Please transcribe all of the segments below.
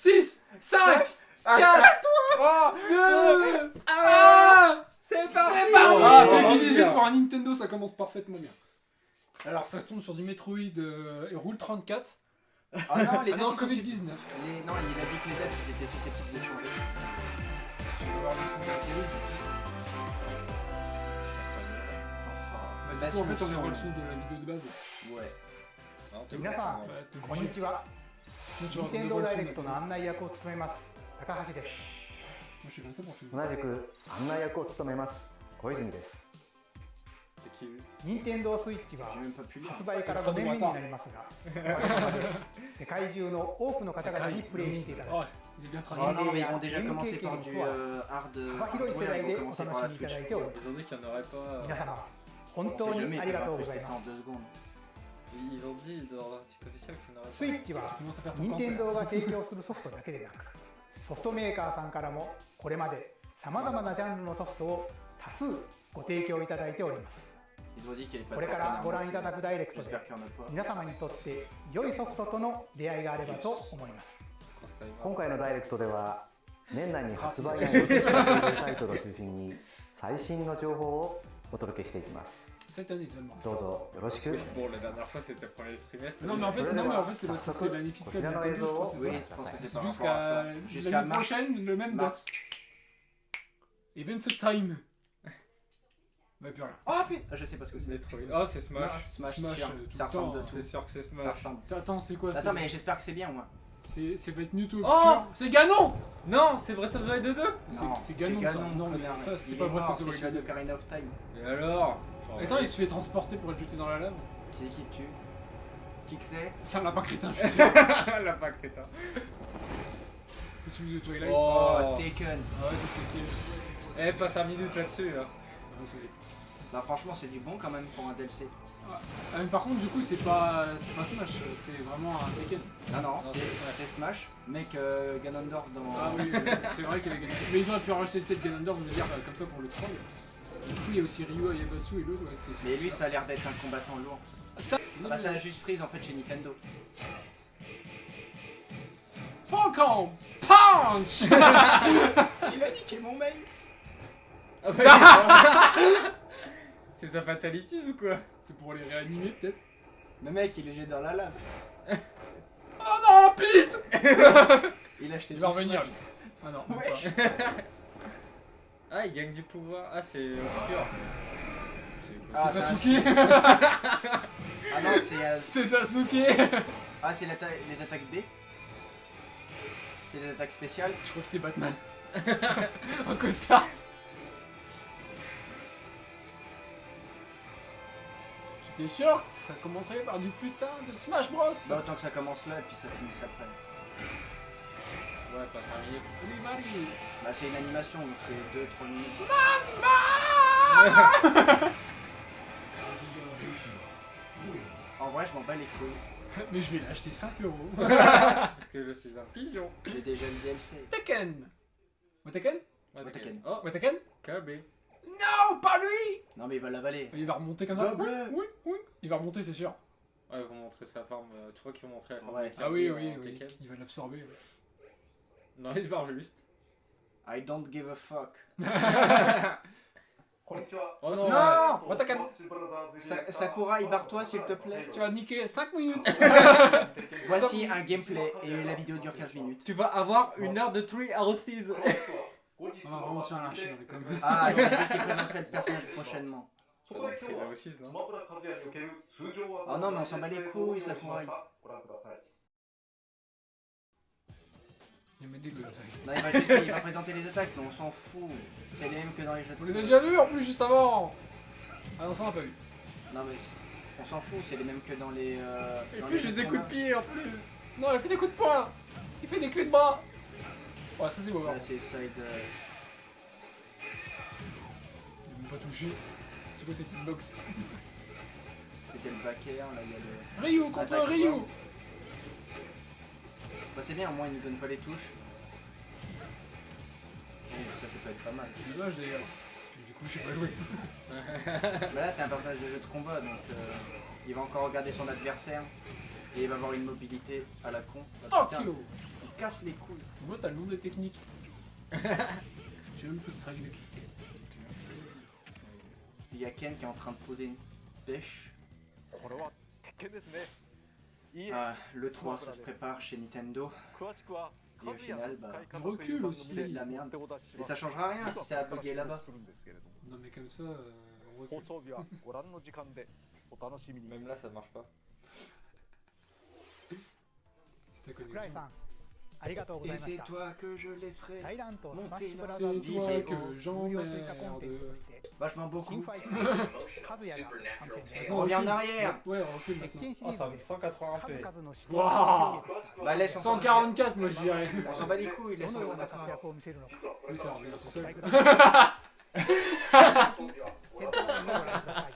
6, 5, 4, 3, 2, 1. c'est parti. C'est parti. Ah, Oh, Peggy 18 bien. pour un Nintendo, ça commence parfaitement bien. Alors ça tombe sur du Metroid Rule 34. Ah non, les Ah dates, non, ils sont Covid-19. Non, il a dit que les dates, ils étaient susceptibles de changer. Je vais voir le son de la télé. Bah, du coup, en fait, on verra le son de la vidéo de base. Ouais. 皆さん、 Ouais, t'es こんに obligé. ちは。 Moi, tu 任 vas 天 revoir 堂 le ダ son イレクト de の la télé. 案内役を務めます高橋です Moi, je fais comme ça pour filmer. 同じく案内役を務めます小泉です C'est qui lui? 任天堂スイッチは J'ai même pas pu lire. 発売から5年目になりますがおかげさまで世界中の多くの方々にプレイしていただき Oh, il est bien Oh travaillé. non, mais ils vont déjà commencer par du hard. 幅広い世 Ouais, 代 ils で vont お commencer 楽 par し la みいただ Switch. いております Ils ont dit qu'il n'y en aurait pas. 皆様本 On 当 sait に jamais, あ ils りが peuvent とう pas ござい faire ま ça en す 2 secondes. Ils ont dit dans leur titre officiel qu'il n'y en aurait スイッチは Comment ça faire ton 任 cancer 天堂が提供するソフトだけでなくソフトメーカーさんからもこれまでさまざまなジャンルのソフトを多数ご提供いただいております Ils ont dit qu'il y avait pas こ de れからご覧いただ partenaire. くダイレクトで J'espère qu'il y en a pas. 皆様にとって良いソフトとの出会いがあればと思います quand ça ira. 今回のダイレクトでは年内に発売が予定されているタイトルを中心に最新の情報をお届けしていきます Cette année seulement. どうぞよろしく Bon, la dernière fois c'était le premier trimestre. Non, mais en fait, Voilà, non, mais en voilà. fait, Ça, c'est ça, l'année ça, fiscale de ça, Nintendo, je crois, ça, c'est Oui, ça. je pense que c'est C'est par rapport à ça. Jusqu'à Jusqu'à l'année mars. prochaine, le même Mars. date. Events time. Bah, plus rien. Oh putain, je sais pas ce que c'est. Metroid. Oh, c'est Smash. Smash, Smash, sûr. tout le Ça ressemble temps. de C'est sûr que c'est Ça Smash. ressemble. Attends, c'est quoi Attends, mais j'espère que c'est bien, moi. C'est va être Mewtwo Oh obscur. C'est Ganon. Non, c'est Breath of the Wild 2. C'est Ganon, ça. Non, mais connard, ça, mec. c'est Il pas est Breath mort, of the c'est celui-là Wild. de Karina of Time. Et alors Attends, il se fait transporter pour être jeté dans la lave. C'est qui que tu Qui que c'est C'est un lapin crétin, je suis sûr. La fac crétin. C'est celui de Twilight. Oh. Oh, Taken. Ah ouais, c'est Tekken. Eh, passe 5 minutes là-dessus. Là. Ouais, c'est- Bah franchement c'est du bon quand même pour un DLC. Ah, mais par contre, du coup, c'est pas Smash, c'est vraiment un Tekken. Non non, Non, c'est Smash, mec Ganondorf dans... Ah oui, c'est vrai qu'il a gagné. Mais ils auraient pu rajouter peut-être Ganondorf, je veux dire, comme ça pour le troll. Du coup, il y a aussi Ryu Ayabasu et l'autre, ouais, c'est. Mais lui ça a l'air d'être un combattant lourd. Ça. Ah bah ça a juste Freeze en fait chez Nintendo. Falcon Punch. Il a niqué mon mail. C'est sa fatalities ou quoi? C'est pour les réanimer, peut-être. Le mec il est jeté dans la lave. Oh non, Pete. Il a acheté Il va tout revenir, Smash. lui. Ah non, même Wesh. pas. Ah, il gagne du pouvoir. Ah, c'est obscur. Ah, C'est c'est un- Sasuke. Ah non c'est... C'est Sasuke. Ah c'est les attaques B. C'est les attaques spéciales. Je crois que c'était Batman. En costard. J'étais sûr que ça commencerait par du putain de Smash Bros. Bah autant que ça commence là et puis ça finisse après. Ouais, pas 5 minutes. Olivali. Bah c'est une animation donc c'est 2-3 minutes. En vrai je m'en bats les couilles. Mais je vais l'acheter 5 €. Parce que je suis un pigeon. J'ai déjà le DLC. Tekken. Tekken. Tekken. Oh, Tekken. Kirby. Non, pas lui. Non mais il va l'avaler. Il va remonter comme ça. Bah, bleu. Oui, oui. Il va remonter, c'est sûr. Ouais, ils vont montrer sa forme. Tu crois qu'ils vont montrer la forme Ouais. de Kirby Ah oui, en oui, oui. Tekken? Il va l'absorber. Ouais. Non, il se barre juste. I don't give a fuck. Oh non, Non Ouais, Tekken. Sakura, barre-toi s'il te plaît. Tu vas niquer 5 minutes. Voici un gameplay et la vidéo dure 15 minutes. Tu vas avoir une heure de 3 Arrows. On va vraiment se faire lâcher dans les commentaires. Ah, il a dit qu'il présenterait le personnage prochainement. Ça doit être Freeza aussi, non? Oh non, mais on s'en bat les couilles, Sakura. Il est dégueulasse. Non, il va présenter les attaques, mais on s'en fout. C'est les mêmes que dans les jeux de On les a déjà vus en plus juste avant. Ah non, ça on a pas vu. Non, mais on s'en fout, c'est les mêmes que dans les. Il dans fait les juste jeux des coups de combat. pied en plus. Non, il fait des coups de poing. Il fait des clés de bras. Ouais, ça c'est beau. Là, c'est side. Il a même pas touché. C'est quoi cette petite box? C'était le back air, là il y a le. Ryu contre Attaque Ryu. forte. Bah, c'est bien, au moins il nous donne pas les touches. Oh, ça peut être pas mal. C'est dommage d'ailleurs. Parce que du coup, je sais pas jouer. Bah là, c'est un personnage de jeu de combat, donc il va encore regarder son adversaire et il va avoir une mobilité à la con. Bah, Fuck putain, you. il casse les couilles. Moi, t'as le nom des techniques. Jump, strike, de kick. Il y a Ken qui est en train de poser une pêche. Ah, le 3, ça se prépare chez Nintendo. Et au final, bah, Il recule aussi. c'est de la merde. Mais ça changera rien si ça a bugué là-bas. Non, mais comme ça, on recule. Même là, ça marche pas. C'est ta 桜井 connexion. さんありがとうござい Et ま c'est した toi que je laisserai. 大乱闘スマッシュブラザー C'est ズ toi vidéo que 無料追加コンテンツと j'emmerde. して Vachement 新 beaucoup. ファイターカズヤが参戦し On revient en arrière. Ouais, on recule 鉄 maintenant. 拳シリ Oh, ー ça ズ me で 180p. 数々の死闘 Waouh を受けて Bah laisse, on s'en 144, moi je dirais. On s'en bat les couilles, ど laisse の on よう s'en な bat 活躍を見せるのか Oui, ça revient ご tout 期待 seul. くださいヘッドラインをご覧ください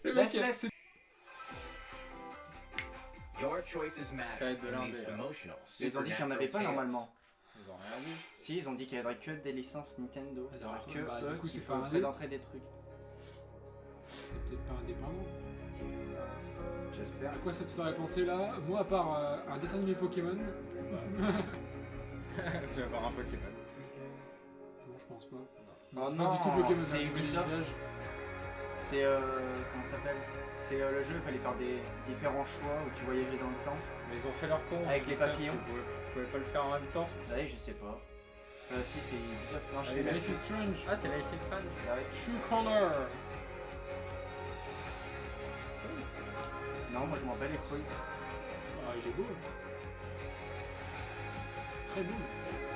Le mec, Laisse, laisse. Your choices matter Ça aide de in l'un these des- emotional, Ils ont dit qu'il n'y en avait pas supernatural normalement. Ils ont rien dit. Si, ils ont dit qu'il y aurait que des licences Nintendo. Il y aurait Alors, que bah, eux du coup, qui c'est pas un dé. présenteraient des trucs. c'est peut-être pas indépendant. J'espère. À quoi ça te ferait penser là? Moi, à part un dessin animé Pokémon. Non, Tu vas voir un Pokémon. je pense pas. Oh c'est non, pas du tout Pokémon, c'est un Ubisoft. village. C'est comment ça s'appelle? C'est le jeu, il fallait faire des différents choix où tu voyageais dans le temps. Mais ils ont fait leur con. Avec les Ubisoft, papillons. Ils pouvaient pas le faire en même temps. Ah oui, je sais pas. Si, c'est Ubisoft. Non, je Ah, sais il a même Life plus. is Strange. Ah, c'est Life is Strange. Ah ouais. True Color. Non, moi je m'en bats les couilles. Ah, il est beau. Très beau.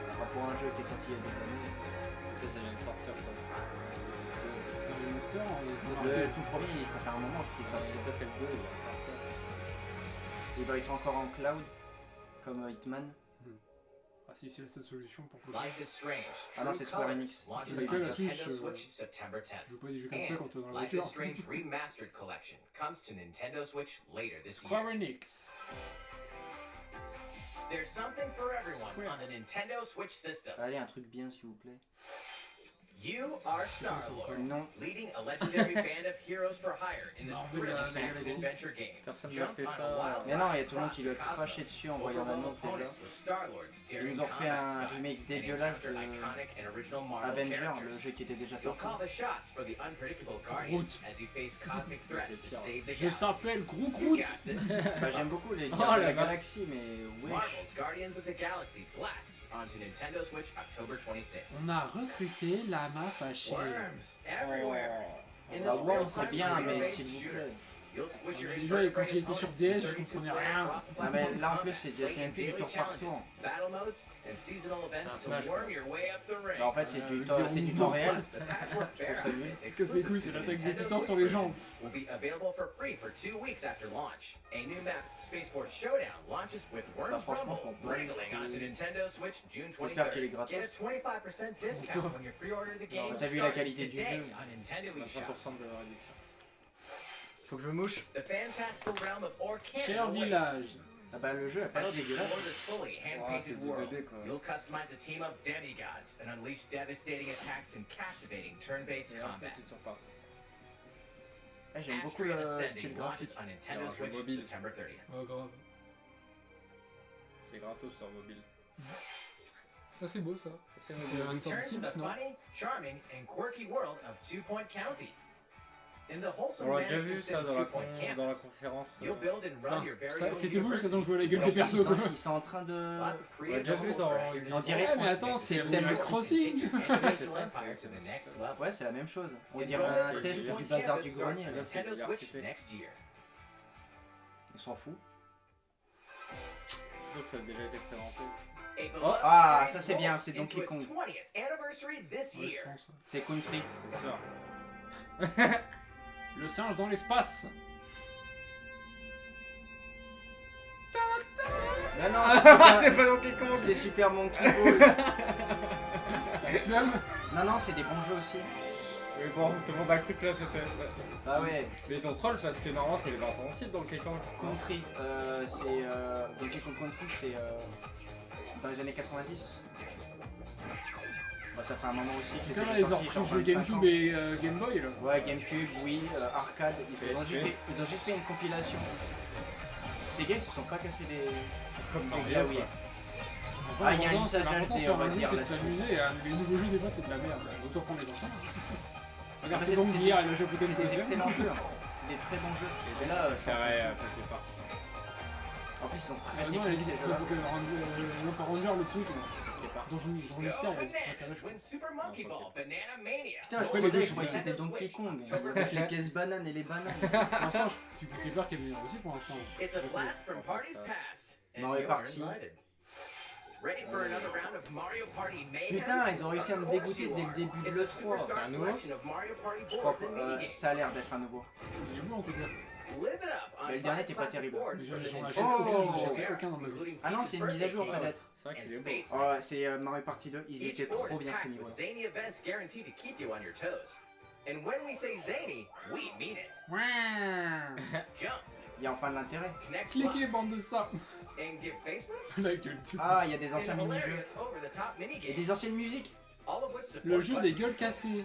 Par rapport à un jeu qui est sorti il y a des années. Ça vient de sortir. Ça. C'est un remaster. Le tout premier, ça fait un moment qu'il est sorti. Ça, c'est le 2, il vient de sortir. Il va être encore en cloud, comme Hitman. Ah, si, c'est la seule solution pour que Life is Strange. Ah non, True c'est Square Colors Enix. launches Parce que on la Switch, Nintendo Switch September 10th. je joue pas des jeux comme ça quand t'es dans la Life is voiture. Strange Remastered Collection comes to Nintendo Switch later this Square year. Enix. There's something for everyone on the Nintendo Switch system. Allez, un truc bien s'il vous plaît. You are Star-Lord, Non. leading a legendary band of heroes for hire in this Marvel, thrilling la galaxie. adventure game. Personne n'a Jump acheté on a ça. wild Mais non, il y a ride tout le monde qui lui a across the craché cosmos. dessus en voyant Overwhelm l'annonce déjà. opponents with Star-Lord's Ils daring nous ont fait combat un style remake and dégueulasse encounter de iconic and original Marvel Avenger, le characters. jeu qui était déjà You'll sorti. call the shots for the unpredictable Guardians as you face cosmic threats to save the Je galaxy. s'appelle Gros You Groot. got this. Bah, j'aime beaucoup les Oh, gardes de la la vache. galaxie, mais wesh. Marvel's Guardians of the Galaxy blasts onto Nintendo Switch October 26th. On a recruté Lama fâché. Worms everywhere. In Bah, this ouais, real-time c'est bien, mais career-based s'il vous shooter, plaît. you'll squish your Déjà, quand il était sur opponents DS, in je 32 comprenais player rien. cross-platform Ah, mais là en plus, combat, c'est playing du daily tour par challenges, tour. battle modes, and seasonal events to Smash. worm your way up the ring. Bah, en fait, c'est du le temps zéro c'est du mouvement. temps réel. Plus, the Patchwork Je trouve Bear ça nul. outfit Qu'est-ce que c'est cool, c'est exclusive to l'attaque des Nintendo titans Switch sur les version jambes. will be available for free for 2 weeks after launch. A new map, Spaceport Showdown, launches with Worms franchement, Rumble, je m'en bats les wrangling onto couilles. Nintendo Switch June J'espère qu'il est 23rd. Get a gratos. 25% discount when you pre-order the game. T'as vu la starting qualité du today jeu? on Nintendo eShop. 20% de réduction. Faut que je me mouche. The fantastical realm of Orcana Cher awaits. village. Ah bah le jeu a pas l'air dégueulasse. Explore this fully Ah, c'est hand-painted du world. 2D quoi. You'll customize a team of demigods and unleash devastating attacks and captivating turn-based Et après, combat. tu tires pas. Eh, j'aime beaucoup Astria le Ascending style launches graphique. on Nintendo un jeu Switch mobile. September 30th. Oh, grave. C'est gratos sur mobile. Ça, c'est beau, ça. C'est C'est une sorte de Turn to the Sims, non? funny, charming, and quirky world of Two Point County. In the wholesome On l'a déjà vu management ça sim dans la, Two Point dans la Campus, conférence. you'll build and run Ah, your very ça, own c'était vous jusqu'à university. temps que je vois la gueule des Alors, persos, quoi. ils sont en train de... Lots of On l'a creative déjà vu tools dans for your On dirait- Ouais, mais attends, c'est c'est Animal Crossing. Take the C'est Digital ça, Empire to the next level. Ouais, c'est la même chose. On In dirait Rome, un c'est test du du Point bazar Campus du starts grenier. on Là. c'est Nintendo Switch l'université. next year. Ils s'en foutent. Surtout que ça a déjà été présenté. A beloved Ah, series ça, c'est bien, rolls c'est into Donkey its Kong. 20th anniversary this Ouais, je year. pense. C'est country. C'est sûr. Le singe dans l'espace. Non, non, C'est pas Donkey Kong. c'est Super Monkey Ball. Sam. Non, non, c'est des bons jeux aussi. Mais bon, tout le monde a cru que là c'était. Ah ouais, Mais ils ont troll parce que normalement c'est les versions aussi de Donkey Kong. country. Donkey Kong Country, c'est dans les années 90. Bah, ça fait un moment aussi que En tout c'était cas, là, ils ont sorti, repris genre le jeu 25 GameCube ans. et Game Boy, là. Ouais, GameCube, Wii, arcade, ils ont, PSP. ils ont juste fait une compilation. Ces gars, ils se sont pas cassés des... Comme des Mario. la Wii. quoi. Après, Ah, il y a un l'important, lissage l'important HD, sur on va un jeu, dire, c'est de là-dessus. s'amuser. Les nouveaux jeux, des fois, c'est de la merde. Autant prendre les anciens. Regarde, Mais c'est bon, hier, il a joué c'est des excellents jeux. Hein. C'est des très bons jeux. Et là, Carré, quelque part. en plus, ils sont très Non, elle a techniques dit ces jeux-là. non, pas Ranger, le truc. Dans le Go mystère, il a dit Bananas win Super Monkey Ball Banana Mania. Putain, je Après, croyais les deux, je croyais que c'était Donkey Kong. Avec les caisses bananes et les bananes. Pour l'instant, tu peux voir qu'il est meilleur aussi pour l'instant. It's a blast from parties past. And Mario you're Party. invited. Ready for another round of Mario Party Mayhem? Putain, ils ont réussi à me Of course dégoûter you dès le are. début de It's a l'E3. superstar C'est un nouveau collection of Mario Party Je crois boards que and minigames. ça a l'air d'être un nouveau. Il est bon en tout cas. Live it up on Mais le dernier five était pas classic terrible. boards Déjà, from the j'en Nintendo achète Oh. aucun, j'en 64 achète aucun dans ma vie. including Ah non, c'est une mise à jour birthday peut-être. C'est vrai and qu'il est beau. Space Oh, c'est Mario Party 2. Ils Each étaient board trop is bien ces packed niveaux. with zany events guaranteed to keep you on your toes. And when we say zany, we mean it. Jump, Il y a enfin de l'intérêt. connect Cliquez, blocks, bande de ça. and give facelifts. La gueule du Ah, il y a des And anciens mini-jeux. hilarious over-the-top Et minigames, des anciennes musiques. all of which support Le jeu des buttons. gueules cassées.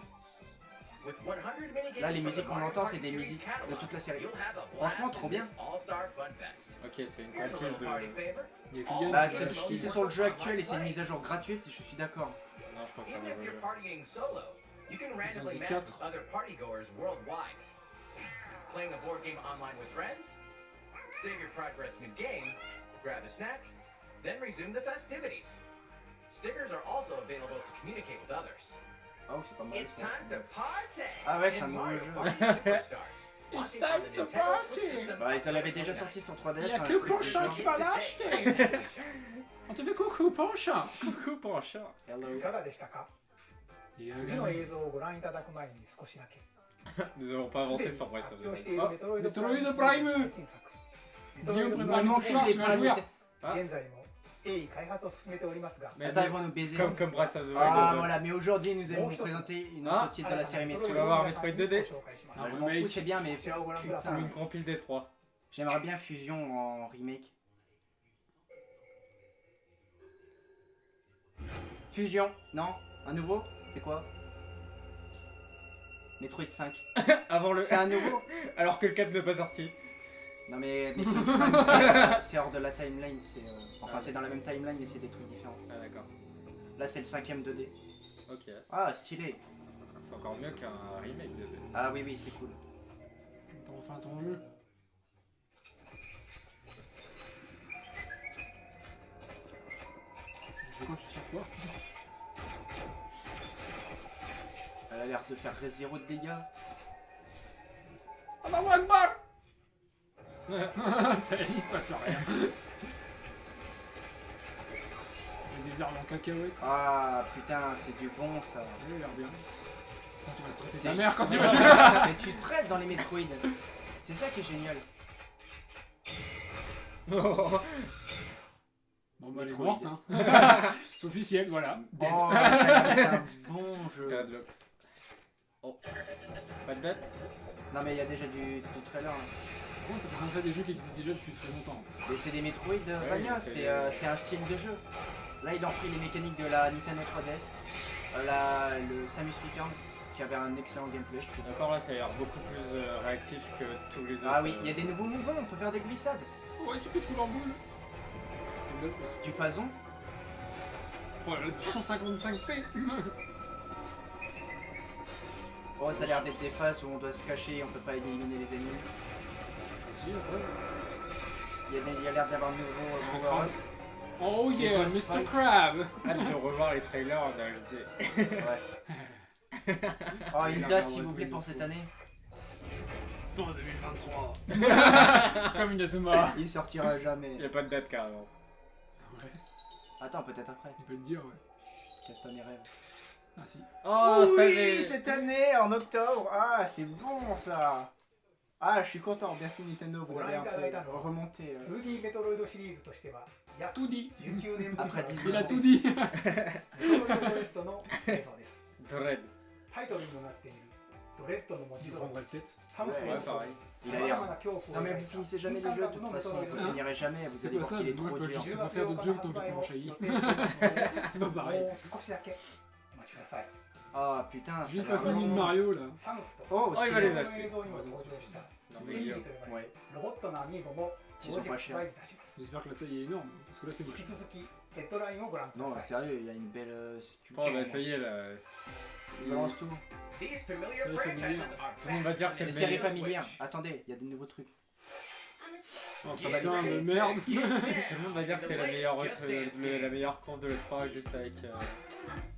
With 100 minigames Là, les from musiques the qu'on Mario entend, Party c'est des series musiques de catalog, toute la série. you'll have a Franchement, blast trop in bien. this All-Star Fun Fest. Ok, c'est une Here's a compile little de. party favor. Il y a que All Yann Bah, qui the l'a si c'est sur le jeu actuel et c'est une mise à jour gratuite, je suis d'accord. Non, je crois que c'est un Even if nouveau you're jeu. partying solo, you can randomly dit match quatre. with other partygoers worldwide. Playing a board game online with friends, save your progress mid-game, grab a snack, then resume the festivities. Stickers are also available to communicate with others. Oh, c'est pas mal. It's ça. time to party! Ah ouais, c'est in un nouveau Mario jeu. Party Superstars. It's Launching time on the to Nintendo party. Switch system Bah, ils l'avaient on déjà April sorti 9th. sur 3DS. Il y a un que truc de Prochain genre. qui va l'acheter. On te fait coucou, Pancha. Coucou pour un chat. Hello. いかがでしたか。次の映像をご覧いただく前に少しだけ。 Nous avons pas avancé sur Breath 発 of the 表して Wild. いる Ah, メトロイド Metroid Prime. 最新作。メトロイ Guillaume ド prépare プライ une ム mouchoir, tu vas jouer. Ah. 現在も鋭意開発を進めておりますが、 mais Attends, ils vont nous baiser. comme Breath of the Wild. Ah voilà, mais aujourd'hui nous allons vous présenter une autre Ah. titre de la série メト Metroid. ロイド vas voir 皆さん Metroid に 2D ご紹介します。 Je m'en fous, c'est bien, mais こちらをご覧くださ Ou い。 une compile des 3. j'aimerais bien Fusion en remake. Fusion, non? Un nouveau? C'est quoi? Metroid 5. Avant le. C'est un nouveau? Alors que le 4 n'est pas sorti. Non mais Metroid Prime c'est hors de la timeline, c'est enfin Ah. c'est dans la même timeline mais c'est des trucs différents. Ah, d'accord. Là c'est le 5ème 2D. Ok. Ah stylé. C'est encore mieux qu'un remake de 2. Ah oui oui c'est cool. T'as enfin ton jeu. C'est quand tu tires quoi? Elle a l'air de faire 0 de dégâts. Ah bah one bar. Ça il se passe rien. Il y a des herbes en cacahuètes. Ah putain c'est du bon ça. Il a l'air bien. Attends, tu vas stresser C'est- ta mère quand tu vas jouer. Mais tu stresses dans les Metroid. C'est ça qui est génial. Bon bah elle est Metroid. morte hein. C'est officiel, voilà. Dead. Oh ça a l'air d'être un bon jeu. Padlocks. Oh. Pas de date? Non mais il y a déjà du trailer. Hein. Bon, c'est pour ça des jeux qui existent déjà depuis très longtemps. Mais c'est des Metroidvania, Ouais, c'est- c'est un style de jeu. Là il a repris les mécaniques de la Nintendo 3DS. Le Samus Returns qui avait un excellent gameplay je trouve. D'accord, là ça a l'air beaucoup plus réactif que tous les autres. Ah oui, il y a des nouveaux mouvements, on peut faire des glissades. Ouais, tu peux trouver en boule. Du phasson. Oh là là, 155p. Oh ça a l'air d'être des phases où on doit se cacher, on peut pas éliminer les ennemis. Si, après. Il y a l'air d'avoir de nouveaux power-up. Oh yeah, boss Mr. fight. Crab. Hâte de revoir les trailers en HD. Ouais. Oh une date s'il vous plaît pour cette année. Fin 2023. Comme Inazuma. Il sortira Il jamais. n'y a pas de date carrément. Ouais, Attends peut-être après. il peut le dire, ouais. Casse pas mes rêves. Ah si. Oh, cette année. oui, cette année en octobre. Ah c'est bon ça. Ah je suis content, merci Nintendo, vous avez un peu remonté. 2D メトロイドシリーズとしては約 Tout dit. 19年ぶり Après の 10 Il a tout dit. メトロイドドレッドの映像です。 Dread. タイトルにもなっているドレッドの文字Je 通り prendrai peut-être. サムスン Ouais, の pareil. Il a 様 l'air. 々な恐怖を Non mais 描い vous た finissez jamais les jeux de toute façon, vous finirez jamais, vous C'est allez quoi voir ça, qu'il est le bruit trop que dur. je- Ça va faire d'autres jeux tant que pour Shaggy. 予定していますので C'est pas pareil. もう少しだけお待ちください。 Ah putain, ça Juste a pas l'air fini de long. Mario là. サムスと Oh, Oh, il va stylé. les この acheter. 映像にも登場したNon, エ mais ミリ Guillaume. ーと呼ばれ Ouais. るロボットのアミーボも Qui 同 sont 時 pas 発 chers. 売いたします。 J'espère que la taille est énorme parce que là c'est 引 moche. き続きヘッドラザインをご覧くだ Non, さい。 sérieux, il y a une belle sculpture. Oh bah ça y est là. Il balance tout. These familiar Série franchises familière. are Tout le monde va dire que c'est Les le séries meilleur. familières. Attendez, il y a des nouveaux trucs. Oh Get putain de ready, merde. get down. Tout le monde va dire que c'est la The meilleure, latest Just Dance game. la meilleure conf de l'E3 juste avec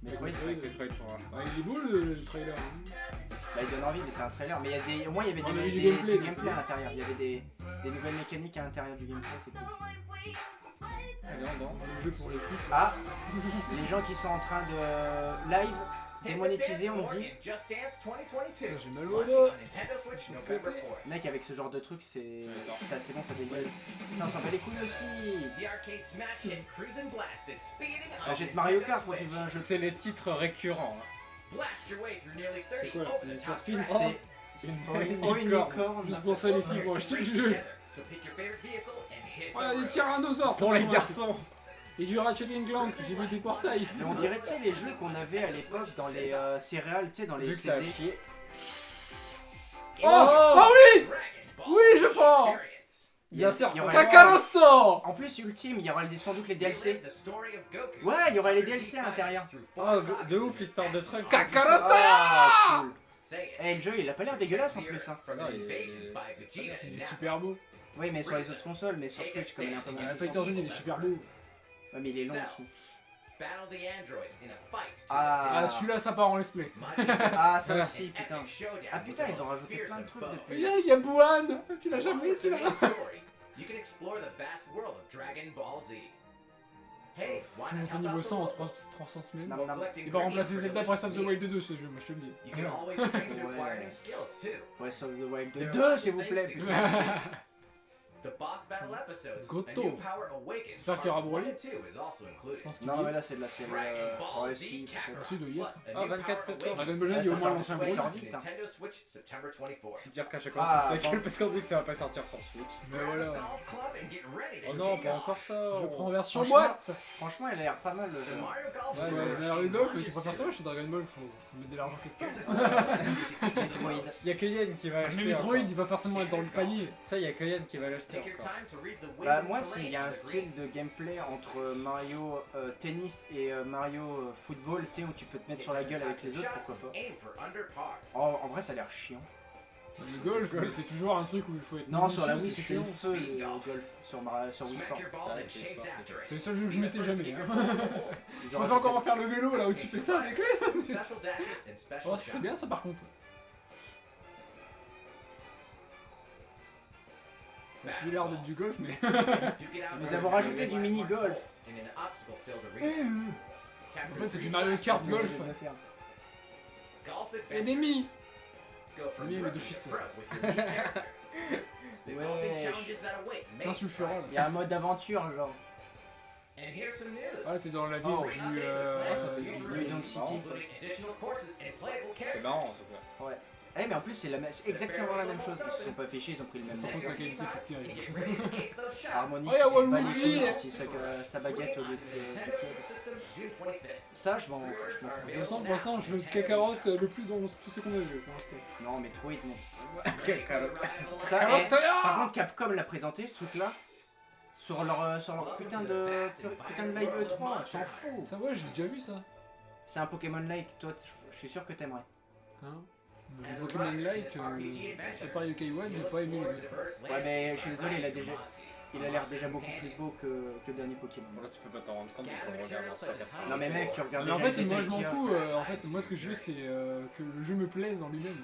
Metroid. avec Metroid pour l'instant. Ah, il est beau le trailer. Hein. Bah, il donne envie, mais c'est un trailer. Mais il y a des, au moins il y avait On a des, eu du des- gameplay, du donc gameplay c'est à l'intérieur. Il y avait des nouvelles mécaniques à l'intérieur du gameplay. C'est cool. Allez on danse. Le jeu pour les coups. Ah, les gens qui sont en train de live démonétiser, on dit. In Just Dance 2022. J'ai mal au Launching dos. on Nintendo Switch November 4th. Mec, avec ce genre de truc, c'est Attends. assez bon, ça dégage. Ça, on s'en bat les couilles aussi. The arcade smash hit Cruisin' Blast is speeding up. Achète Mario Kart quand tu veux un jeu. C'est les titres récurrents. Hein. Blast your way through nearly C'est 30 quoi, over une the top sortie, tracks. C'est Une oh, une licorne. licorne. Juste pour ça, les filles vont acheter le jeu. So pick your favorite vehicle and hit Oh, il y a the des road. tyrannosaures. Pour ça les va. garçons. Et du Ratchet Clank, j'ai vu des portails. Mais on dirait, tu sais, les jeux qu'on avait à l'époque dans les céréales, tu sais, dans les Vu que ça a CD. chié. Oh, oh oui. Dragon Ball Oui, je prends. Experience. Bien sûr. Il y aura- Kakaroto. En plus, Ultime, il y aura sans doute les DLC. Relive the story of Goku. Ouais, il y aura les DLC à l'intérieur. Oh de ouf l'histoire de truc. Kakaroto. Ah, cool. Say it. Eh, le jeu, il a pas l'air dégueulasse en plus. Hein. From Non, an il est- invasion by Vegeta Il and est now. super beau. Oui, mais sur les autres consoles, mais sur Switch, comme il est un peu moins. Ouais, Fighter Z, il est super beau. Ouais, mais il est long aussi. Battle the androids in a fight to Ah. Ah, celui-là, ça part en let's play. Ah, ça Ouais. aussi, putain. Ah putain, ils ont rajouté plein de trucs depuis. Il y a Bouhan. Tu l'as jamais vu celui-là. You can explore the vast world of Dragon Ball Z. Hey, why Tu not montes au help niveau out 100 en the locals? 300 semaines. Non, While non. collecting Il va remplacer greens for Zelda Breath of the delicious Wild meat. 2, ce jeu, moi je te le dis. You can always train to acquire Ouais. new skills too. Breath of the Wild There are 2, lots s'il of vous things plaît. to putain. keep. The boss battle episodes, Goto. A New Power Awakens, J'espère qu'il y aura parts Broly. 1 and 2 is also included. Je pense qu'il Non, y mais est. là, c'est de la série. Dragon Ball Ouais, Z si, Kakarot, Ensuite, il doit y être. plus A Ah, New 24 Power septembre. Dragon Awakens. Ball Z, il y a au ça moins sort l'ancien tout de Broly. suite. Coming to Putain. Nintendo Switch September 24th. Je veux dire qu'à chaque fois Ah, c'est ta gueule bon. parce qu'on dit que ça va pas sortir sur Switch. Mais Grab a voilà. golf club and get ready Oh to non, tee pas off. encore ça. Je le prends en version Franchement, boîte. Franchement, il a l'air pas mal le The jeu. Mario Golf Ouais, Series mais Mario Golf, mais tu launches préfères ça, soon. chez Dragon Ball, faut mettre de l'argent quelque Here's a part. club. Metroid. Il y a que Yen qui va Mais l'acheter. Metroid, encore. il va forcément être dans le panier. Ça, il y a que Yen qui va l'acheter Take your encore. time to read the wind Bah, and moi, terrain s'il y a on un the style greens. de gameplay entre Mario tennis et Mario football, tu sais, où tu peux te mettre sur la gueule avec les autres, pourquoi pas. Aim for under par. Oh, en vrai, ça a l'air chiant. Le golf, mais c'est toujours un truc où il faut être. Non, sur la minutieux, Wii, c'est c'était le chiant. feu, le golf, sur Wii Smack Sport. your Ça, ball and avec les chase sports, c'est after C'est it. le seul jeu que je mettais jamais. Hein. Ils Je ont préfère encore rajouté- faire le vélo là où tu fais ça avec lui. Special dashes and special Oh, c'est bien ça par contre. Ça a plus l'air d'être du golf, mais. Nous avons rajouté du mini-golf. En fait, c'est du Mario Kart golf. Ennemi. Lui, il est de fils, ça. Ouais. C'est un sulfural. Il y a un mode aventure, genre. Ah, t'es dans la ville Oh. du. New Donk City. C'est marrant en tout cas. Ouais. Eh, mais en plus, c'est exactement la même chose. Ils se sont pas fait chier, ils ont pris le même Par contre, la mode. qualité, c'est terrible. Harmonique, Oh, y a qui bat les Waluigi. couilles quand il sac sa baguette au lieu de. Ça, je m'en fous. De toute façon, pour l'instant, je veux le Kakarot le plus dans tout ce qu'on a vu pour l'instant. Non, Metroid, non. Carotte. Ça, Carotte, par contre, Capcom l'a présenté ce truc-là sur leur putain de live E3, on s'en fout. Ça, ouais, j'ai déjà vu ça. C'est un Pokémon-like, toi, je suis sûr que t'aimerais. Hein. Les Pokémon Like, j'ai pas eu K1, j'ai pas aimé les autres. Ouais, mais je suis désolé, il a l'air déjà beaucoup plus beau que le dernier Pokémon. Bon, là, tu peux pas t'en rendre compte quand on regarde ça. Non, mais mec, tu regardes Mais en déjà fait, les moi détails je m'en qu'il y a. fous. En fait, moi ce que je veux, c'est que le jeu me plaise en lui-même.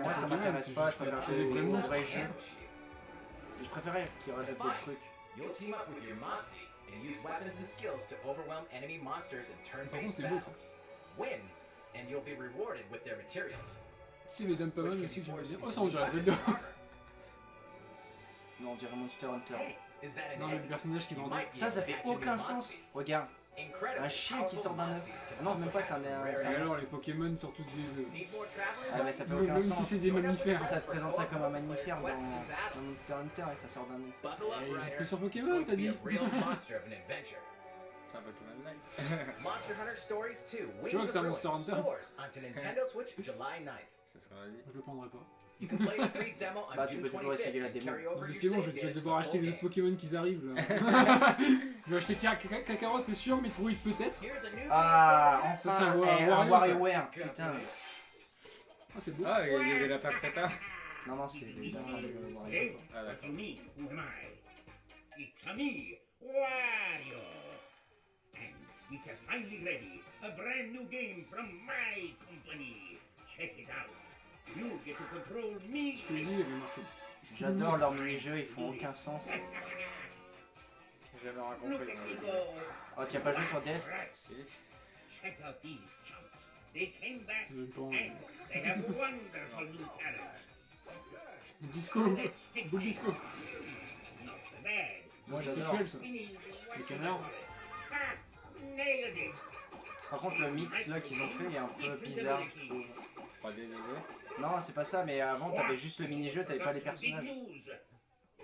Moi, ça m'intéresse pas, je préfère c'est des vrais des monstres. vrais jeux. Je préférais qu'ils rajoutent des trucs. You'll team up with your Monty and use weapons and skills to overwhelm enemy monsters in Par contre, turn-based c'est beau, ça. battles. Win, and you'll be rewarded with their materials. Si les Dumpamon which aussi, can que be j'aimerais bien. forged Oh, ça on dirait into Zelda. weapons and armor. Non, on dirait Monster Hunter. Hey, is that an Non, mais egg? le personnage qui You vendait. might be Ça able fait to hatch a new aucun sens. Monty. Regarde, Incredibly un chien qui sort d'un œuf. powerful Monsters can Non, also même pas, c'est hatch from un rare Et œuf. alors, les Pokémon sortent tous des œufs. Need more travelers? Ah, mais ça fait Même aucun si sens. c'est des mammifères. Ça te présente ça comme un mammifère dans Monster Hunter et ça sort d'un œuf. Buckle up, Et ils ont Ryder. pris sur It's Pokémon, going t'as to be dit. a real monster of an adventure. C'est un Pokémon Like. Monster Hunter Stories 2 Tu vois que Wings c'est un of Monster Ruin Hunter. soars onto Nintendo Switch July 9th. C'est ce qu'on a dit. Je le prendrai pas. You can play the free demo on Bah, tu June peux toujours 25th essayer la and démo. carry over Mais your c'est bon, je save vais data to devoir the acheter full les autres game. Pokémon qui arrivent là. Je vais acheter Kakarot, c'est sûr, Metroid peut-être. Here's a new Ah, game Ça, c'est un enfin, un Wario, WarioWare, putain. Ah, c'est beau. Ah, il y a des lapins crétins. Non, non, c'est évidemment le Wario. Ah, What d'accord. you mean? Who am I? It's a me, Wario. And it's finally ready. A brand new game from my company. Check it out. You get to control me. Squeezie, il avait marché. J'adore leurs mini-jeux, ils font aucun sens. J'ai jamais Look rencontré. at me go. Oh, tu as pas joué sur DS? Rats. Check out these chumps. They came back Même pas and they have wonderful new talents. Disco, Let's stick beau my- disco. Not bad. Moi, C'est j'adore. sexuel ça. Le canard. Ah, nailed it. Par contre, le mix là qu'ils ont fait est un peu bizarre, je trouve. 3D, Non, c'est pas ça, mais avant, t'avais juste le mini-jeu, t'avais pas les personnages.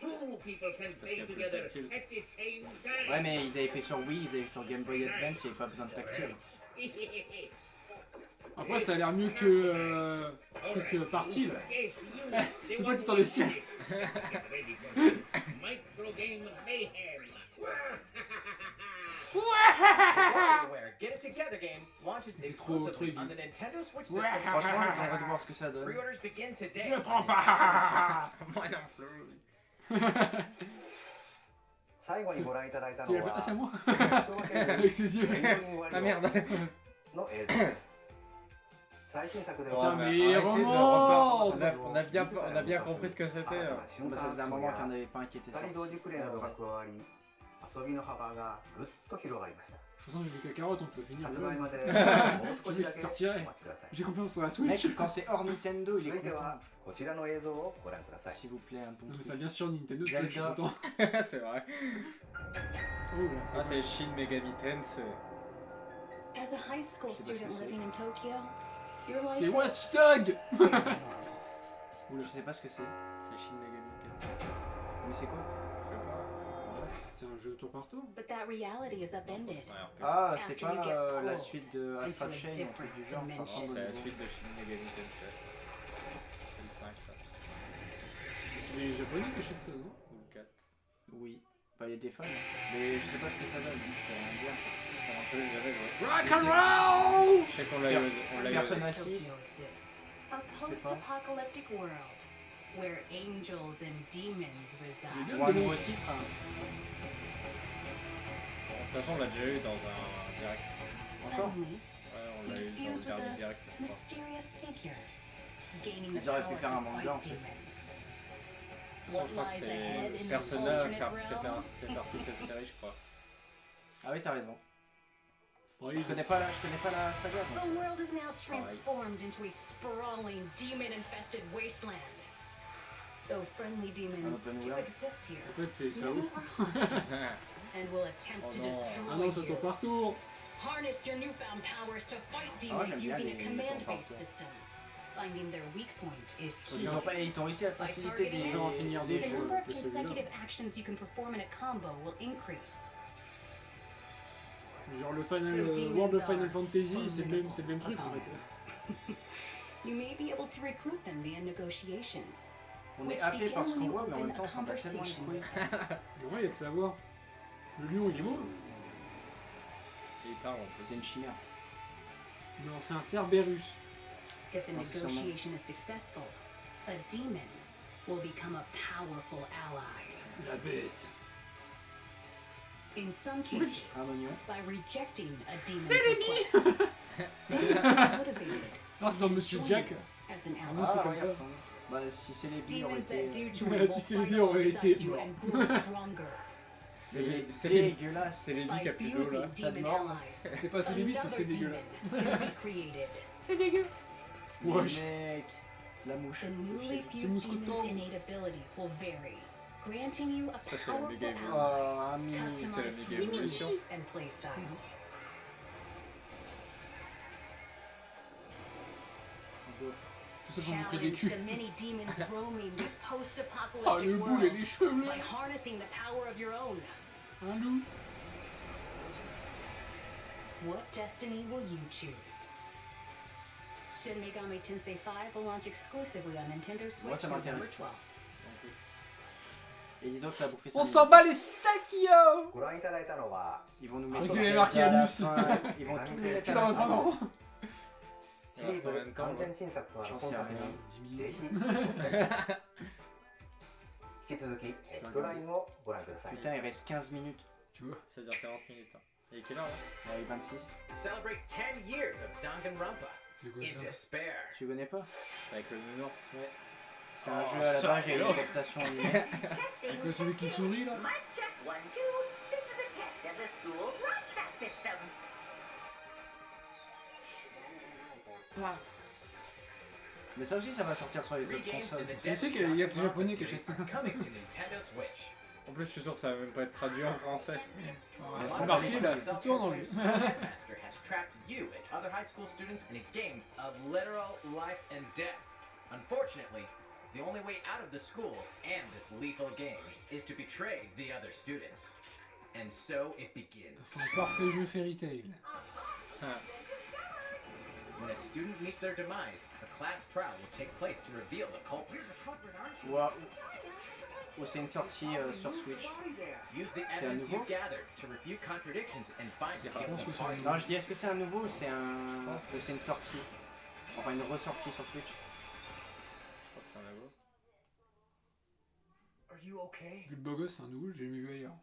Two people can Parce qu'il y play a plus de together tactile. at the same time. Ouais, mais ils avaient fait sur Wii, ils avaient fait sur Game Boy Advance, il n'y avait pas besoin de tactile. Après, ça a l'air mieux que truc party là. Yes, you. C'est pas le titre de style. Get ready for some micro game mayhem. WarioWare Get It Together game launches trop exclusively aigu. on the Nintendo Switch system. Franchement, j'ai hâte de voir ce que ça donne. Pre-orders begin today. Je le prends pas. Moi non plus. 最後にご覧いただいた Tu の l'as fait. Ah, c'est à は moi. クソゲーム Avec ses yeux. ペンギンワリ Ah オ merde. の映像です最新作で Oh, は Putain, mais mais arrêtez de remonte. reparler. On a bien compris ce que c'était. 新 Bah, た ça な faisait un アクション moment や qu'on n'avait pas inquiété 二 ça. 人同時プレイなどが加わり遊びの幅がぐっと広がりました De toute façon, j'ai vu Kakarot, on peut finir. 発 le 売 jeu. までもう少しだけお sortirait. 待ちください J'ai confiance sur la Switch. Mec, quand c'est hors Nintendo, il est 続いて content. はこちらの映像をご覧ください S'il vous plaît, un bon Non, mais truc. ça vient sur Nintendo, c'est ça que je suis Zelda. content. C'est vrai. Oh là, Ah, c'est c'est Shin Megami Tensei. As a high school Je sais pas ce student que c'est. living in Tokyo, your life c'est is Watch Dog. Je sais pas ce que c'est. C'est Shin Megami Tensei. Mais c'est quoi? Je sais pas. C'est un jeu tour par tour. but that reality is upended. C'est un RPG. Ah, c'est After you pas get la pulled suite de Astral into a Chain ou un truc different du genre. dimension. ça ressemble au C'est la niveau. suite de Shin Megami Tensei. C'est le 5 là. C'est les japonais qui achètent ça, non? Ou le 4. Oui. Bah, il y a des fans. Mais je sais pas ce que ça donne, je peux rien dire. J'espère un peu, j'ai jamais joué. Rock and roll. Je sais qu'on l'a eu. On l'a eu. Persona Tokyo 6. exists. A sais pas. post-apocalyptic world where angels and demons Il est reside. bien, Ou un le démon. nouveau titre. Hein. De toute façon, on l'a déjà eu dans un direct. Encore? Suddenly, Ouais, on l'a eu dans le dernier direct. je crois. mysterious figure gaining the Ils auraient pu power faire un to manga, en fight fait. demons. De toute façon, je crois que What lies ahead in c'est this Persona alternate fait realm? partie de cette série, je crois. Ah oui, t'as raison. Freud. Je connais pas la saga. donc. The world is now transformed into a sprawling, demon-infested wasteland. Though friendly demons open do world. exist here, En fait, c'est Sao. many are hostile and will attempt Oh to no. Ah destroy non, c'est tour you. par tour. Harness your newfound powers to fight Ah, demons j'aime bien using a les command-based tours par tour. system. Finding their weak point is key. Ils ont réussi à faciliter des On va en finir des The des jeux. number of que celui-là. consecutive actions you can perform in a combo will increase. Genre le Final The demons World of are Final Fantasy, c'est le formidable même truc en opponents. fait. You may be able to recruit them via negotiations. On est happé par ce qu'on voit, mais en même temps, on s'en bat tellement les couilles. Mais ouais, il y a que ça à voir. Le lion, il est beau. Et il parle en C'est plus. une chimère. Non, c'est un Cerberus. If a Oh, c'est sûrement. negotiation is successful, a demon will become a powerful ally. La bête. In some cases, Un oignon. by rejecting a demon's request, they become motivated Non, c'est dans Monsieur Jack. as an Ah, ally. c'est Ah, comme regarde ça. ça. Bah, si c'est les billes, aurait Demons that été. do join Ouais, will si c'est fight lui, aurait alongside été you mort. and grow stronger. C'est dégueulasse. C'est les billes By qui a plus d'eau là. fusing Ça te demon mord. allies, C'est pas Célébi, c'est another demon dégueulasse. can be created. C'est dégueu. Mais Wesh. mec, la mouche. The newly C'est fused Mousqueton. demon's innate abilities will vary, granting you a Ça, c'est le powerful méga évolution. ally, Oh, un mini. C'était la customized to méga your évolution. needs and playstyle. Bof. Tout ça pour montrer des Challenge culs. the many demons roaming this Ah, post-apocalyptic le boule et world les cheveux bleus. by harnessing the power of your own. Un loup. What destiny will you choose? Shin Megami Tensei 5 will launch exclusively on Nintendo Switch ça November m'intéresse. 12th. Et dis donc, t'as bouffé ça. On s'en bat les steaks, yo. ご覧いただいたのは Ils vont nous Avec mettre les des marques à la Anus. fin, Ils vont tout mettre à Putain, la fin. vraiment. シリーズ完全新作となる本作にぜひ引き続きヘッドラインをご覧ください。 Putain, il reste 15 minutes. Tu vois. Ça dure 40 minutes. Hein. Et quelle heure là Ouais, 26. Celebrate 10 years of Danganronpa. C'est quoi In ça? despair. Tu connais pas? Avec le nounours. Ouais. C'est un jeu à la ça, base, j'ai une alors. adaptation animée. C'est quoi celui qui sourit là? Mic check 1, 2. This is a test of the school broadcast system. Mais ça aussi, ça va sortir sur les autres Regames consoles. in the C'est aussi deadly qu'il y a que les Danganronpa Japonais qui series achètent ça. are coming to Nintendo Switch. En plus, je suis sûr que ça va même pas être traduit en français. Ouais, c'est marqué là, c'est tout en anglais. Master has trapped you and other high school students in a game of literal life and death. Unfortunately, the only way out of the school and this lethal game is to betray the other students. And so it begins. C'est un parfait jeu Fairy Tail. When a student meets their demise, a class trial will take place to reveal the culprit. Ou c'est une sortie sur Switch. Use the un evidence nouveau? you've gathered to refute contradictions and find the pense que guilty c'est un party. Non, je dis, est-ce que c'est un nouveau ou c'est un... ou c'est une sortie? Enfin, une ressortie sur Switch. Je crois que c'est un nouveau. Are you okay? Du beau gosse, c'est un nouveau, j'ai jamais vu ailleurs.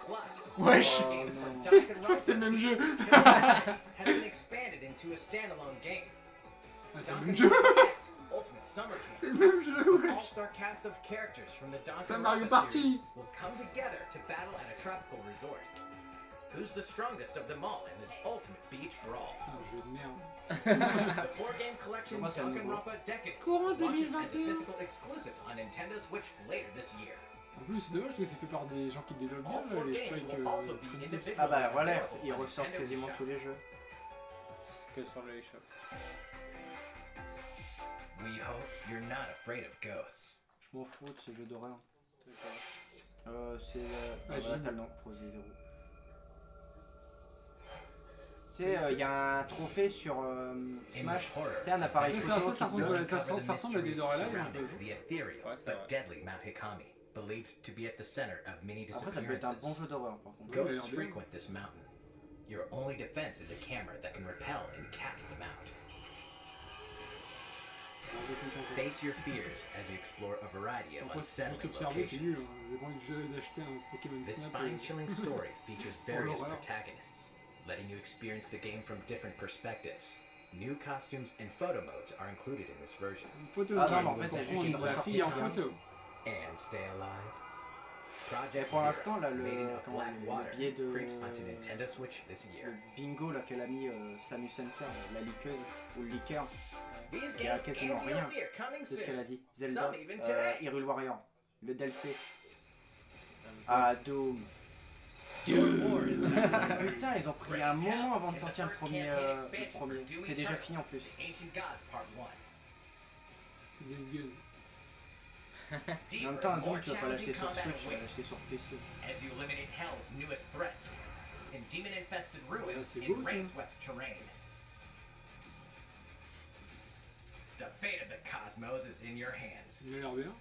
Plus, Wesh. the game from Je crois que c'était le même jeu. has been expanded into a standalone game. Ah, c'est le même jeu. Danganronpa X Ultimate Summer C'est Camp. le même jeu, An wesh. all-star cast of characters from the C'est Mario Danganronpa Party. series will come together to battle at a tropical resort. Who's the strongest of them all in this ultimate beach brawl? Ah, jeu de merde. The 4-game collection Comment c'est un nouveau? Danganronpa Decadence Courant launches as a 2021. physical exclusive on Nintendo Switch later this year. En plus, c'est dommage parce que c'est fait par des gens qui développent All bien 4 les games sprites will also be Prince of- individually Ah bah voilà, available ils on ressortent Nintendo quasiment eShop. tous les jeux. Que sur le eShop. We hope you're not afraid of ghosts. Je m'en fous de ce jeu d'horreur. C'est quoi C'est... Ah, voilà, Gilles. t'as le nom, Rosé 0. Tu sais, il y a un trophée sur In Smash. this horror, Tu sais, un appareil Ça, photo ça qui ressemble bloque. à- ça ressemble à des Dorala, il y a un peu. surrounding the ethereal Ouais, c'est but vrai. deadly Mount Hikami, believed to be at the center of many Après, ça peut être un bon disappearances. jeu d'horreur par contre. Ouais, Ghosts bien. frequent this mountain. Your only defense is a camera that can repel and cast them out. Face your fears as you explore a variety of Après, c'est juste unsettling observer, c'est nul. locations. J'ai pas envie de jeu d'acheter un Pokémon This Snap. spine-chilling story features various l'horreur. protagonists, letting you experience the game from different perspectives. New costumes and photo modes are included in this version. Une photo Ah de non, mais en fait, c'est prendre juste une la fille en ressortie. photo. And stay alive. Et Project pour l'instant, Zero, là, made le, of comment, black le water, biais de... prints onto Nintendo Switch this Le year. bingo là qu'elle a mis Samus Center, la liqueuse ou le liqueur, These il y a games quasiment and rien. DLC are coming C'est ce qu'elle a soon. dit. Zelda, Some even today. Hyrule Warrior, le DLC. Ah, Doom. War is Putain, ils ont pris un moment avant de sortir le premier. C'est déjà fini en plus. Ancient Gods Part 1. C'est des gueules. En même temps, un Doom, tu vas pas l'acheter sur Switch, tu vas l'acheter sur PC. As you eliminate Hell's newest threats in demon-infested ruins c'est in beau, ça. rain-swept terrain. The fate of the cosmos is in your hands. Il a l'air bien.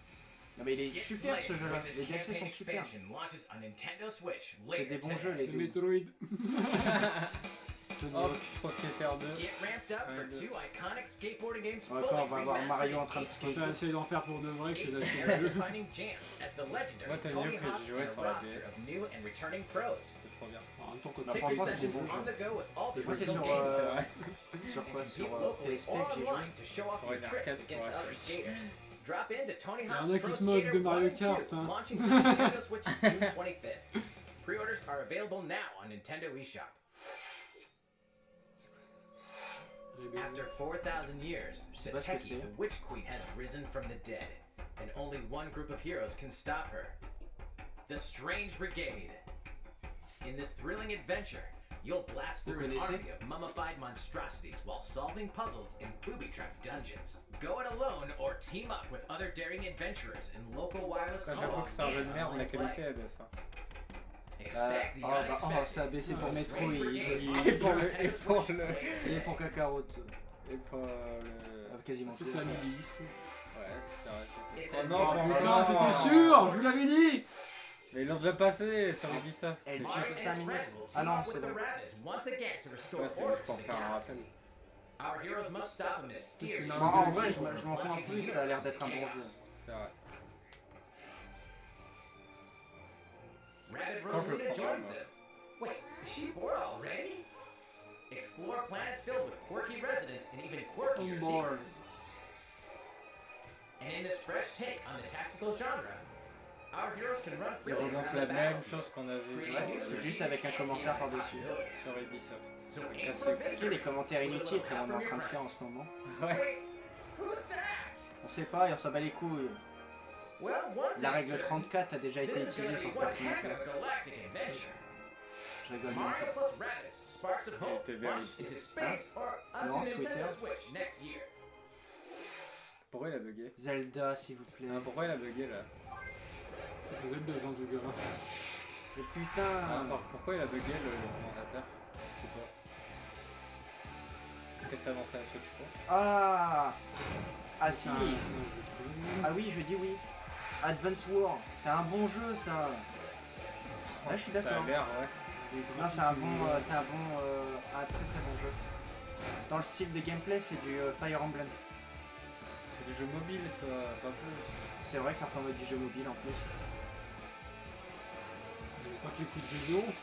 Non mais il est Get super ce slayed jeu là, when this les DLC campaign sont super. expansion launches on Nintendo Switch C'est later des bons today. jeux les C'est Doom. Metroid. Hop, Pro Skater 2. Get ramped up for Ouais, two iconic skateboarding games Ouais, fully quand on va voir Mario en remastered train de in skater. Enfin, essayer d'en faire pour de vrai que Skate d'acheter to le jeu. defining jams as the legendary Moi, t'as Tony mieux que Hawk j'ai joué and a sur la roster DS. of new and returning pros. C'est trop bien. En même temps, quand Bah, tu Take your franchement, c'est des sessions bons on jeux. the go with all the Moi c'est original sur, games. sur quoi? Compete Sur locally PSP or que j'ai joué. online to show off Ouais, your une tricks arcade against pour la other Switch. skaters. Drop into Tony y en Hawk's a qui Pro se moquent Skater de Mario 1 and 2, Kart, hein. launching to Nintendo Switch June 25th. Pre-orders are available now on Nintendo eShop. Il est bien. After 4,000 years, sais pas ce que Sateki, c'est. the Witch Queen, has risen from the dead, and only one group of heroes can stop her. The Strange Brigade. In this thrilling adventure, you'll blast Vous through an connaissez? army of mummified monstrosities while solving puzzles in booby-trapped dungeons. Go it alone or team up with other daring adventurers in local wireless Ça, j'avoue co-op que c'est un jeu de and merde, la online play. qualité elle baisse. Hein. Expect the Oh, bah, unexpected. ça a baissé pour Most Metro favorite et game Et pour le... Et pour le... et pour Kakarot. Et pour le... Quasiment C'est tous. ça, Milice. Ouais, c'est vrai. It's Oh a non, Oh big putain, non. c'était sûr, je vous l'avais dit. Mais ils l'ont déjà passé sur Ubisoft. Elle Mars tue and 5 his minutes. friends will Ah team non, up with c'est the bon. rabbits once again to restore Ouais, c'est order juste to pour the faire un galaxy. rappel. Our heroes must stop a mysterious Non, Non, en vrai, je m'en fous un peu, ça a l'air d'être un bon jeu. C'est vrai. Rabbit Quand je le Rosalina prends, joins moi. them. Wait, is she bored already? Explore planets filled with quirky residents and even quirkier I'm bored. secrets. And in this fresh take on the tactical genre, our heroes can run Ils freely relancent around la the même battlefield. chose qu'on a vu Ouais, c'est juste avec un commentaire par-dessus. sur Ubisoft. So C'est aim cassé. for Tu sais, victory. les commentaires inutiles qu'on est en train de faire en ce moment. Ouais. Who's that? On sait pas, et on s'en bat les couilles. Well, one La thing's règle certain. 34 a déjà été This is utilisée gonna sur be ce one heck personnage. of a galactic adventure. Je rigole même Mario pas. plus Rabbids, Sparks of Hope, était launched vérifié. into space or Non, onto Twitter. Nintendo Switch next year. Pourquoi il a bugué? Zelda, s'il vous plaît. Ah, pourquoi il a bugué là? Ça faisait 2 ans du gars. Mais putain. Pourquoi il a bugué le commentateur? Je sais pas. Est-ce que ça lance la Switch Pro? Ah. Ah si. C'est un jeu de Ah oui, je dis oui. Advance War, c'est un bon jeu ça. Ouais, je suis Ça d'accord. a l'air, ouais. Non, c'est un bon, un très très bon jeu. Dans le style de gameplay, c'est du Fire Emblem. C'est du jeu mobile, ça, pas plus. C'est vrai que ça ressemble à du jeu mobile en plus. J'espère qu'il coûte 2 euros.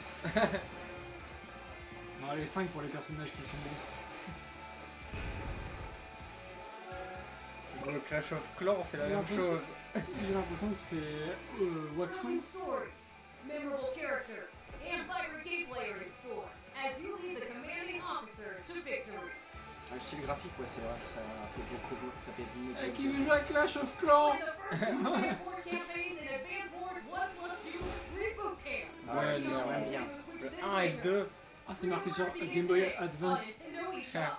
Non, allez, 5 pour les personnages qui sont bons. Pour le Clash of Clans, c'est la J'ai même l'impression- chose. J'ai l'impression que c'est Wakfu. stories, memorable characters, and vibrant gameplay are in store as you lead the commanding officers to victory. Le style graphique, ouais, c'est vrai, ça fait beaucoup beau, ça fait Eh, qui veut jouer à Clash of Clans? Play the first two Advance Wars campaigns in Advance Wars 1+2 Reboot Camp. Ah, Ouais, Launching non, on j'aime Nintendo bien. Switch Le this 1 et le winter. 2. Ah, c'est marqué sur Launch begins Game Boy today on Advance. Nintendo eShop.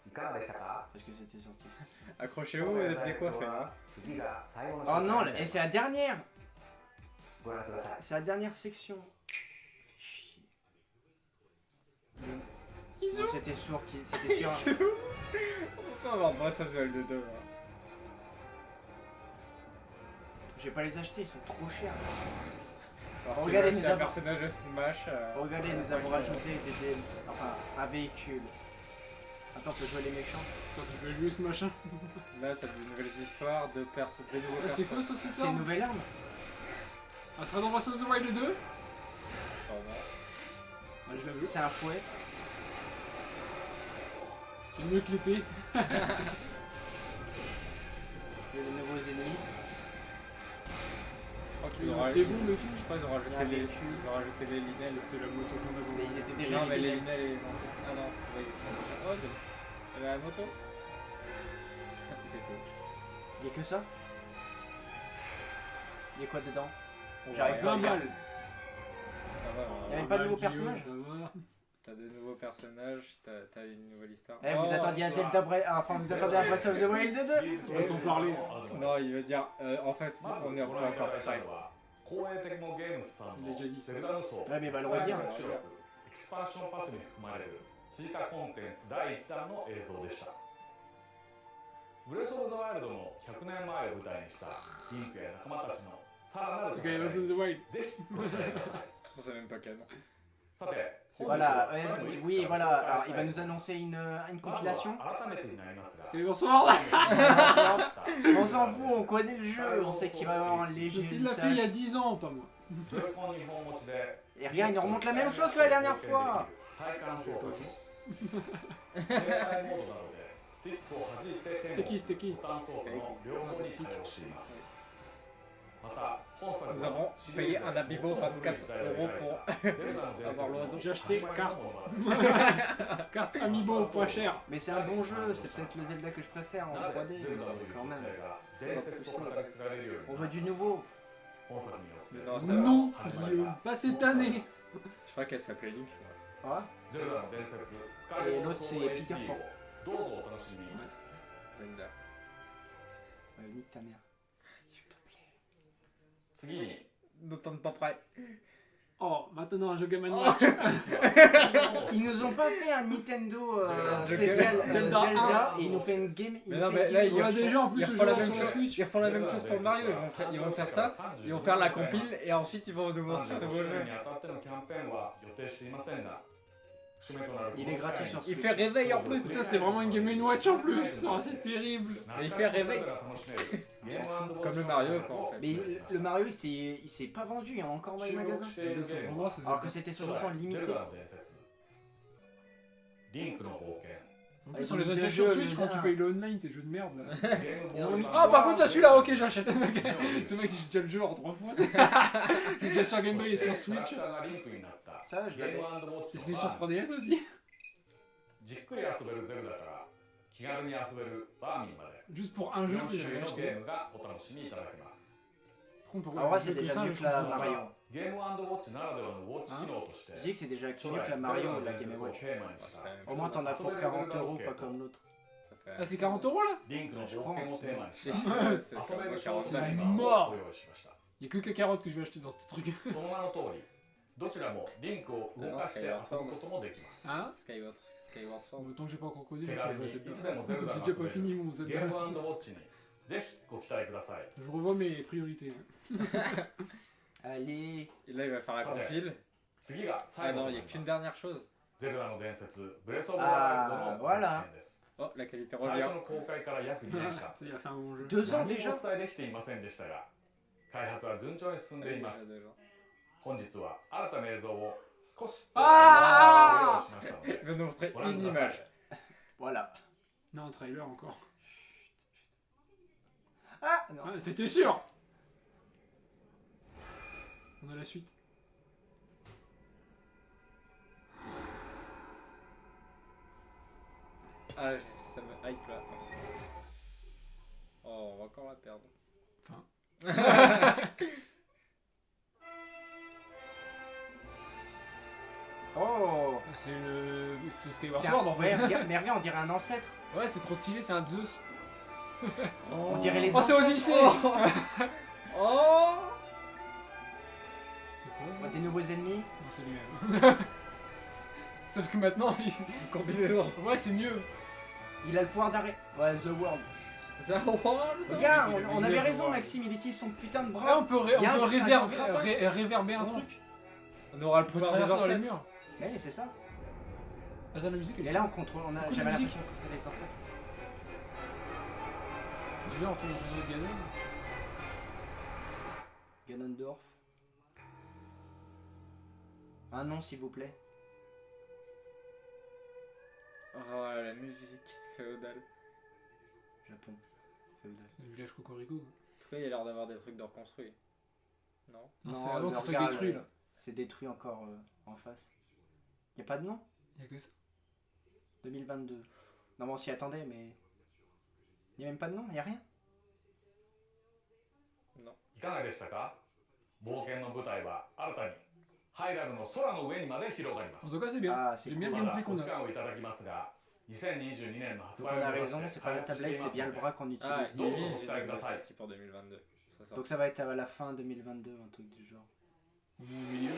いかがでしたか？ parce que c'était sorti. Accrochez-vous, vous êtes décoiffés. Hein. 次が最後の Oh non, 紹介 et c'est la dernière. ご覧ください。 C'est la dernière section. Fais chier. Bisous. Non, c'était sûr c'était sûr. Pourquoi avoir Breath of the Wild 2 hein? Je vais pas les acheter, ils sont trop chers. Alors, tu Regardez, veux nous acheter un avons- personnage de Smash. Regardez, nous avons rajouté des DLC, enfin un véhicule. Attends, on peut jouer les méchants. Attends, tu veux jouer ce machin? Là, t'as de nouvelles histoires, de nouveaux Ah, c'est quoi personnages. ça, C'est une nouvelle arme. Ah, ça sera dans Breath of the Wild 2? Sûrement. Ah, je l'ai vu. C'est un fouet. C'est mieux que l'épée. Il y a des nouveaux ennemis. Je crois qu'ils ont C'était rajouté. bon, le film. Je crois qu'ils ont Il y a un rajouté les. véhicule. Ils ont rajouté les linelles. C'est la moto qu'on a Mais vendue. ils étaient déjà Non, mais les ici. linelles et. Ah non, ouais, ils sont déjà. Oh, c'est la moto. C'est tout. Il y a que ça. Il y a quoi dedans? On J'arrive va 20 rien. balles. Ça va, Il y avait hein. pas de Guillaume, nouveaux personnages. Ça va. T'as de nouveaux personnages, t'as une nouvelle histoire. Eh, vous Oh, attendiez à Zelda Breath, enfin vous attendiez à Breath of the Wild 2. On va t'en parler. Non, il veut dire, en fait, on est un peu encore prêt. 公営的モゲームスさん Il a déjà dit. のゼルダ無双 Ouais, mais il va le redire. エクスパンションパスに含まれる追加コンテンツ第1弾の映像でした。ブレス・オブ・ザ・ワイルドの100年前を舞台にしたリンクや仲間たちのさらなる Ok, Breath of the Wild. ぜひご期待ください。 C'est même pas canon. さて、 Voilà, oui, voilà. Alors, il va nous annoncer une compilation. 改めてになりますが、 Ok, bonsoir. On s'en fout, on connaît le jeu, on sait qu'il va y avoir un léger Il l'a fait il y a lissage. 10 ans, pas moi. ジョイコン2本持ちで Et regarde, il nous remonte la même chose que la dernière fois. 体感操作携帯モードなどでスティックを弾いて素敵素敵。ボタン操作の両方に対応しています。また、本作 Nous avons payé un Amiibo 24 € pour avoir l'oiseau. J'ai acheté carte. Carte Amiibo, pas cher. Mais c'est un bon jeu, c'est peut-être le Zelda que je préfère en 3D, mais quand même. 伝説と語り継がれるよう On に veut du nouveau. 本作によって Non, ça va. Non, Guillaume, pas cette année. Je crois qu'elle s'appelait Link. Ah, ゼルダの伝説スカイボールソード Et l'autre, c'est HD Peter Pan. をどうぞお楽しみに。 Zelda. nique ta mère. S'il te plaît. 次に n'entendent pas prêt. Oh, maintenant un jeu Game & Watch. Ils nous ont pas fait un Nintendo Zelda spécial Zelda Zelda 1. et ils nous fait une game. Mais non, mais là, On l'a déjà en plus ils ce refont la jeu-là même sur la chose. Switch. Ils refont la même chose pour Mario. Ils vont faire ça. Ils vont faire la compile et ensuite ils vont nous montrer un nouveau jeu. Il est gratuit sur Il Switch. fait réveil en plus. Putain, c'est vraiment une Game & Watch en plus. Oh, c'est terrible. Et il fait réveil. Comme le Mario quoi en fait. Mais le Mario, il s'est pas vendu, il y en a encore dans les magasins. Alors que c'était sur édition limitée. En plus, on Ils ont les a mis déjà deux sur jeux, Switch le quand tu Zelda. payes le online, ces jeux de merde là. Ils ont mis Ah, par contre, t'as celui-là, ok, j'achète. C'est vrai que j'ai déjà le jeu en 3 fois. J'ai déjà sur Game Boy et sur Switch. Ça, je l'avais. Et je l'ai sur 3DS aussi. Juste pour un jeu, c'est je l'ai acheté. Par contre, pourquoi En vrai, le c'est jeu que déjà ça, mieux je que la comprends pas. Mario. Hein? Je dis que c'est déjà mieux que la Mario ou la Game & Watch. Au moins, t'en as pour 40 €, pas comme l'autre. Ah, c'est 40 € là? Je crois. C'est C'est mort. Y'a que Kakarot que je vais acheter dans ce truc. Hein? Skyward Sword. Autant que j'ai pas encore connu, j'ai pas joué à cette Zelda. J'ai déjà pas fini mon Zelda. Je revois mes priorités. Allez. Et là il va faire la compile. Ah non, il y a qu'une dernière chose. Ah, voilà. Oh, la qualité revient. C'est-à-dire que c'est un bon jeu. 2 ans déjà. Ah! Il va nous montrer une image. Voilà. Non, un trailer encore. Ah non. Ouais, c'était sûr. On a la suite. Ah, ça me hype là. Oh, on va encore la perdre. Enfin. Oh. C'est le Skyward C'est un- Sword en ouais, fait. mais regarde, on dirait un ancêtre. Ouais, c'est trop stylé, c'est un Zeus. On dirait les Oh, c'est ancêtres. Odyssée. Oh. C'est quoi Oh, ça? des nouveaux ennemis. Non, c'est lui-même. Sauf que maintenant, Une combinaison. ouais, c'est mieux. Il a le pouvoir d'arrêt. Ouais, The World. The World. Regarde, Il est on avait The raison, World. Maxime, il utilise son putain de Là, bras. on peut, Il y a un réserver, grappin. réverber un truc. On aura le On peut pouvoir des traverser dans les ancêtres. murs. Ouais, c'est ça. Attends, la musique, elle Et est là, on contrôle. Pourquoi J'avais la musique l'impression de contrôler les ancêtres. déjà, on retourne dans un autre Ganon. Ganondorf. Un nom, s'il vous plaît. Oh, la musique féodale. Japon. Féodal. Le village Cocorico. En tout cas, il a l'air d'avoir des trucs de reconstruits. Non. Non, c'est avant que ça soit regarde, détruit là. C'est détruit encore en face. Y a pas de nom? Y'a que ça. 2022. Non, mais on s'y attendait, mais. Y a même pas de nom, y a rien. Non. いかがでしたか？冒険の舞台は新たにハイラルの空の上にまで広がりま En す。 tout cas, c'est bien. Ah, c'est J'aime bien cool. le まだ gameplay お qu'on 時 a. 間をいただきますが、2022年の発 Donc 売 on a を目指 raison, して c'est pas la 開発してい tablette, ま c'est す bien の le で、 bras qu'on utilise. Ah, Donc, il vise faut faire une que ça aille. sortie pour 2022. Ça sort. Donc ça va être à la fin 2022, un truc du genre. Au milieu. De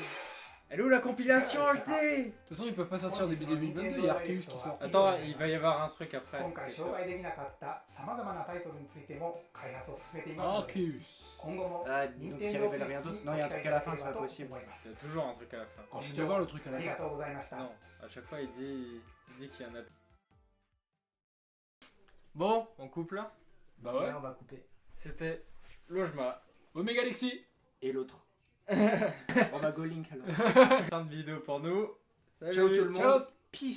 Elle est où la compilation HD? toute façon, ils peuvent pas sortir début 2022, y'a Arceus qui sort. Attends, il va y avoir un truc après. 今回 c'est sûr. 紹介できなかったさまざまなタイトルについても開発を進めていますので Arceus. 今後も Ah, donc il Nintendo révèle rien d'autre. Non, il y a un truc à la fin, c'est pas possible. 思います Il y a toujours un truc à la fin. On vient de voir le truc à あ la りが fin. とうございました Non, à chaque fois il dit qu'il y en a. Bon, on coupe là. Bah ouais. on va couper. C'était Lojma. Omega Lexi. Et l'autre. On va go link alors. Fin de vidéo pour nous. Salut. Ciao tout le monde. Ciao. Peace.